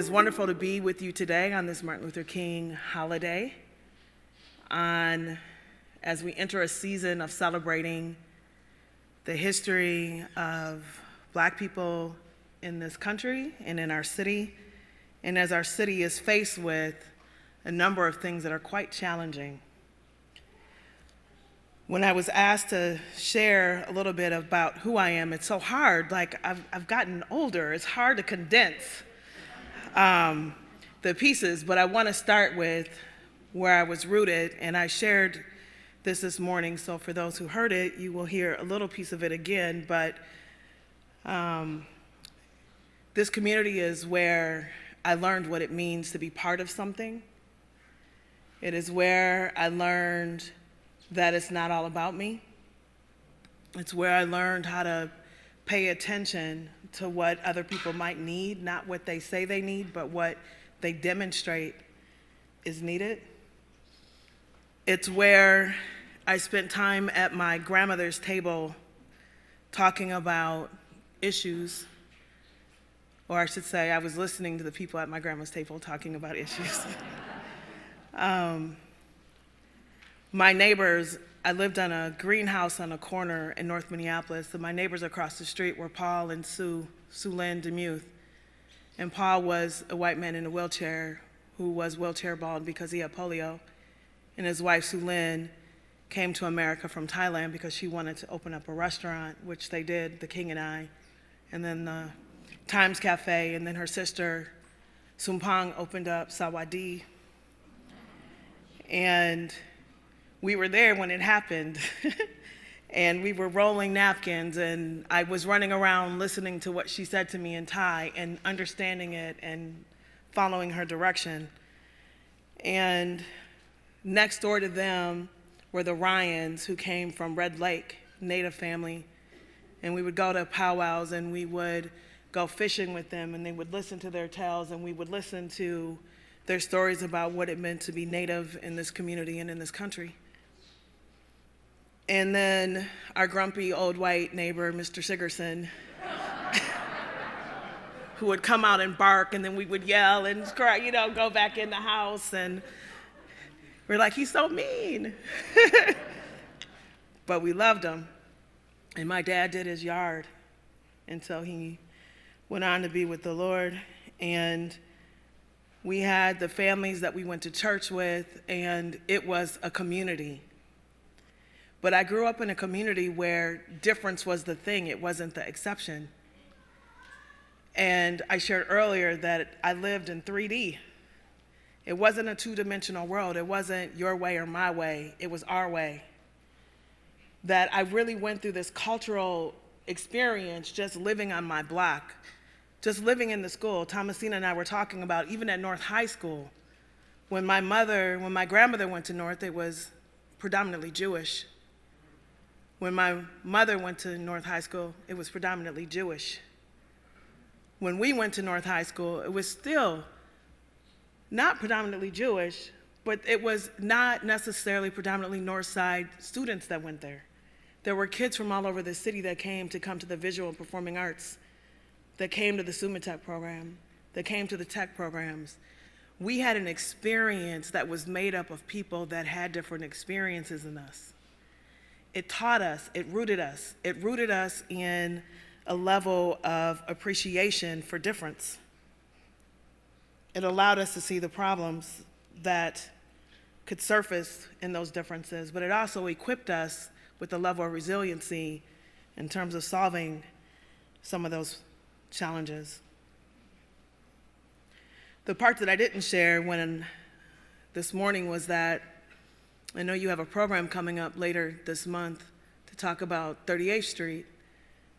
is wonderful to be with you today on this Martin Luther King holiday, as we enter a season of celebrating the history of Black people in this country and in our city, and as our city is faced with a number of things that are quite challenging. When I was asked to share a little bit about who I am, it's so hard. Like, I've gotten older. It's hard to condense the pieces, but I want to start with where I was rooted, and I shared this morning, so for those who heard it, you will hear a little piece of it again, but this community is where I learned what it means to be part of something. It is where I learned that it's not all about me. It's where I learned how to pay attention to what other people might need, not what they say they need, but what they demonstrate is needed. It's where I spent time at my grandmother's table talking about issues, or I should say I was listening to the people at my grandma's table talking about issues. My neighbors, I lived on a greenhouse on a corner in North Minneapolis, and my neighbors across the street were Paul and Sue Lynn Demuth. And Paul was a white man in a wheelchair who was wheelchair bound because he had polio. And his wife, Sue Lynn, came to America from Thailand because she wanted to open up a restaurant, which they did, the King and I, and then the Times Cafe, and then her sister, Sumpang, opened up Sawadi. And we were there when it happened, and we were rolling napkins, and I was running around listening to what she said to me in Thai and understanding it and following her direction. And next door to them were the Ryans, who came from Red Lake, Native family, and we would go to powwows and we would go fishing with them, and they would listen to their tales, and we would listen to their stories about what it meant to be Native in this community and in this country. And then our grumpy old white neighbor, Mr. Sigerson, who would come out and bark, and then we would yell and cry, go back in the house, and we're like, he's so mean. But we loved him. And my dad did his yard until he went on to be with the Lord. And we had the families that we went to church with, and it was a community. But I grew up in a community where difference was the thing, it wasn't the exception. And I shared earlier that I lived in 3D. It wasn't a two-dimensional world. It wasn't your way or my way. It was our way. That I really went through this cultural experience just living on my block, just living in the school. Thomasina and I were talking about even at North High School. When my grandmother went to North, it was predominantly Jewish. When my mother went to North High School, it was predominantly Jewish. When we went to North High School, it was still not predominantly Jewish, but it was not necessarily predominantly North Side students that went there. There were kids from all over the city that came to the visual and performing arts, that came to the Sumatech program, that came to the tech programs. We had an experience that was made up of people that had different experiences than us. It taught us, it rooted us in a level of appreciation for difference. It allowed us to see the problems that could surface in those differences, but it also equipped us with a level of resiliency in terms of solving some of those challenges. The part that I didn't share this morning was that I know you have a program coming up later this month to talk about 38th Street.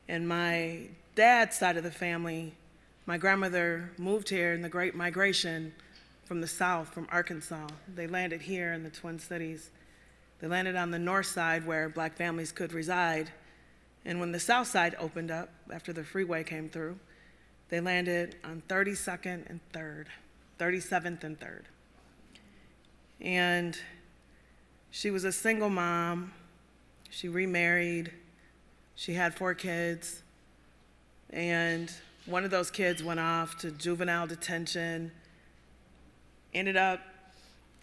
And my dad's side of the family, my grandmother moved here in the Great Migration from the South, from Arkansas. They landed here in the Twin Cities. They landed on the north side where Black families could reside. And when the south side opened up after the freeway came through, they landed on 32nd and 3rd, 37th and 3rd. And she was a single mom. She remarried. She had 4 kids. And One of those kids went off to juvenile detention, ended up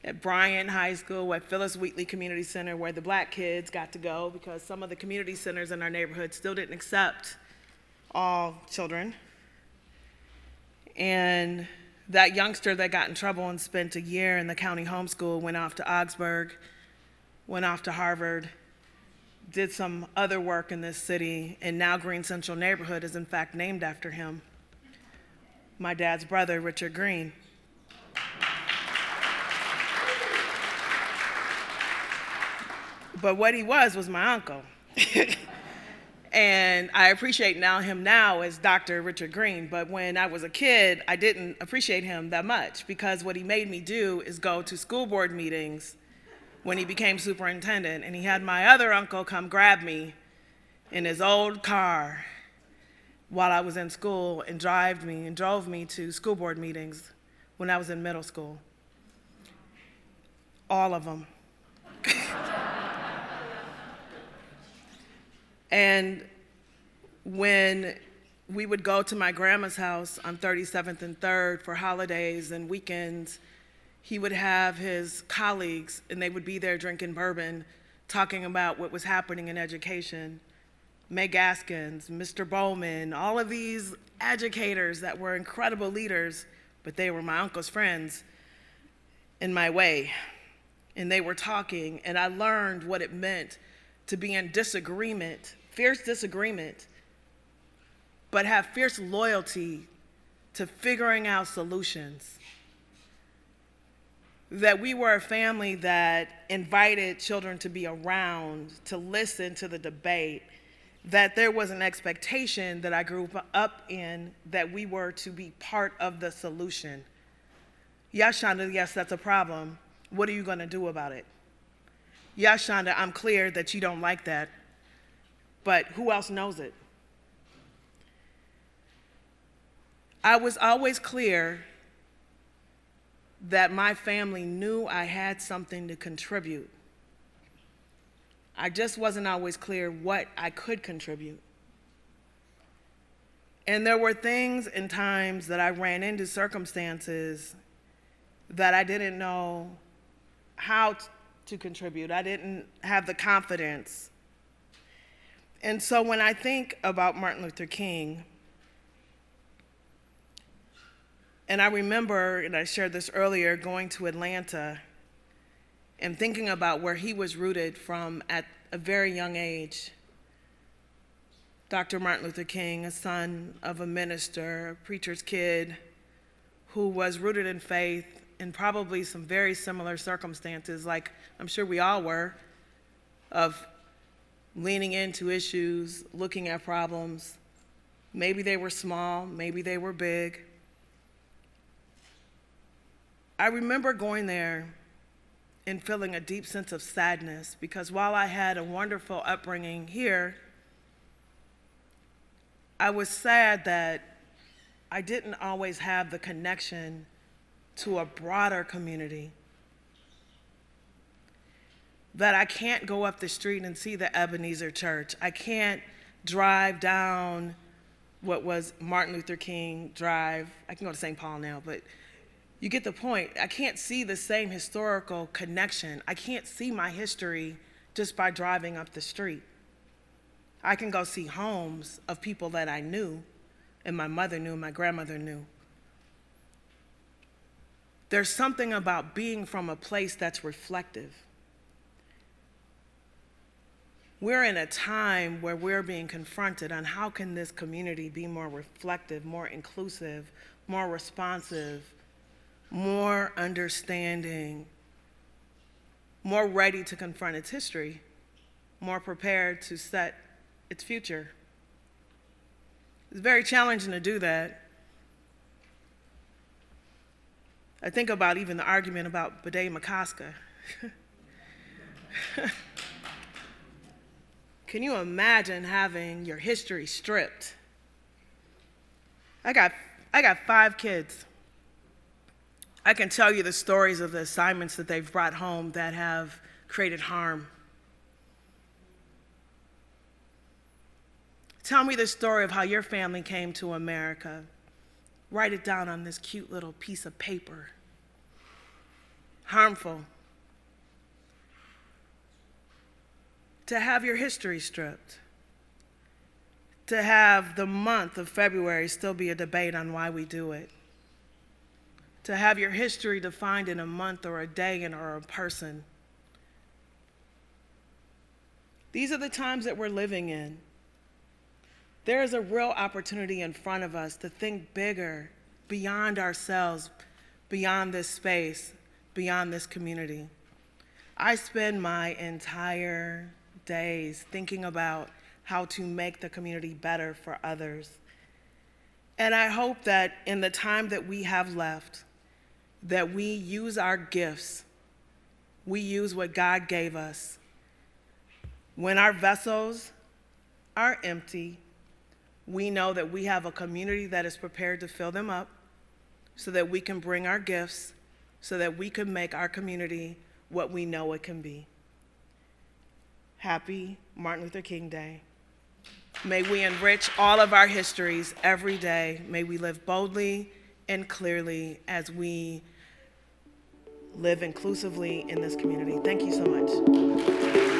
at Bryant High School, at Phyllis Wheatley Community Center, where the black kids got to go because some of the community centers in our neighborhood still didn't accept all children. And that youngster that got in trouble and spent a year in the county homeschool went off to Augsburg, went off to Harvard, did some other work in this city, and now Green Central neighborhood is in fact named after him. My dad's brother, Richard Green. But what he was my uncle. And I appreciate him now as Dr. Richard Green, but when I was a kid, I didn't appreciate him that much because what he made me do is go to school board meetings when he became superintendent, and he had my other uncle come grab me in his old car while I was in school and drove me to school board meetings when I was in middle school. All of them. And when we would go to my grandma's house on 37th and 3rd for holidays and weekends, he would have his colleagues, and they would be there drinking bourbon, talking about what was happening in education. May Gaskins, Mr. Bowman, all of these educators that were incredible leaders, but they were my uncle's friends in my way. And they were talking, and I learned what it meant to be in disagreement, fierce disagreement, but have fierce loyalty to figuring out solutions. That we were a family that invited children to be around, to listen to the debate, that there was an expectation that I grew up in that we were to be part of the solution. Yes, Chanda, yes, that's a problem. What are you gonna do about it? Yes, Chanda, I'm clear that you don't like that, but who else knows it? I was always clear that my family knew I had something to contribute. I just wasn't always clear what I could contribute. And there were things and times that I ran into circumstances that I didn't know how to contribute. I didn't have the confidence. And so when I think about Martin Luther King, and I remember, and I shared this earlier, going to Atlanta and thinking about where he was rooted from at a very young age. Dr. Martin Luther King, a son of a minister, a preacher's kid, who was rooted in faith in probably some very similar circumstances, like I'm sure we all were, of leaning into issues, looking at problems. Maybe they were small, maybe they were big. I remember going there and feeling a deep sense of sadness because while I had a wonderful upbringing here, I was sad that I didn't always have the connection to a broader community. That I can't go up the street and see the Ebenezer Church. I can't drive down what was Martin Luther King Drive. I can go to St. Paul now, but you get the point. I can't see the same historical connection. I can't see my history just by driving up the street. I can go see homes of people that I knew, and my mother knew, and my grandmother knew. There's something about being from a place that's reflective. We're in a time where we're being confronted on how can this community be more reflective, more inclusive, more responsive, more understanding, more ready to confront its history, more prepared to set its future. It's very challenging to do that. I think about even the argument about Bede McCosker. Can you imagine having your history stripped? I got 5 kids. I can tell you the stories of the assignments that they've brought home that have created harm. Tell me the story of how your family came to America. Write it down on this cute little piece of paper. Harmful. To have your history stripped. To have the month of February still be a debate on why we do it. To have your history defined in a month or a day or a person. These are the times that we're living in. There is a real opportunity in front of us to think bigger, beyond ourselves, beyond this space, beyond this community. I spend my entire days thinking about how to make the community better for others. And I hope that in the time that we have left, that we use our gifts, we use what God gave us. When our vessels are empty, we know that we have a community that is prepared to fill them up so that we can bring our gifts, so that we can make our community what we know it can be. Happy Martin Luther King Day. May we enrich all of our histories every day. May we live boldly and clearly as we live inclusively in this community. Thank you so much.